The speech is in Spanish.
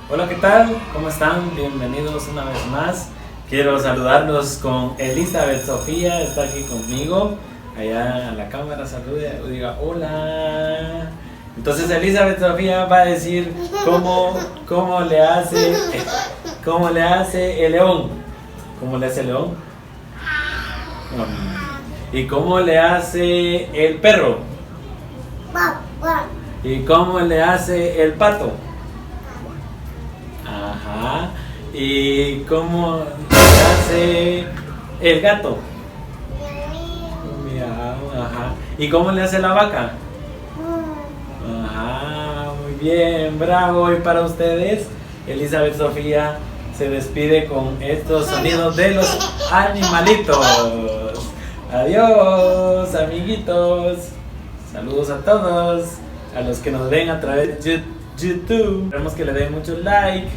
Hola, ¿qué tal? ¿Cómo están? Bienvenidos una vez más. Quiero saludarlos con Elizabeth Sofía, está aquí conmigo. Allá a la cámara salude, diga hola. Entonces Elizabeth Sofía va a decir cómo le hace el león. ¿Cómo le hace el león? ¿Y cómo le hace el perro? ¿Y cómo le hace el pato? Ajá. ¿Y cómo le hace el gato? Miau, ajá. ¿Y cómo le hace la vaca? Ajá, muy bien, bravo. Y para ustedes, Elizabeth Sofía se despide con estos sonidos de los animalitos. Adiós, amiguitos. Saludos a todos, a los que nos ven a través de YouTube. Esperemos que le den muchos like.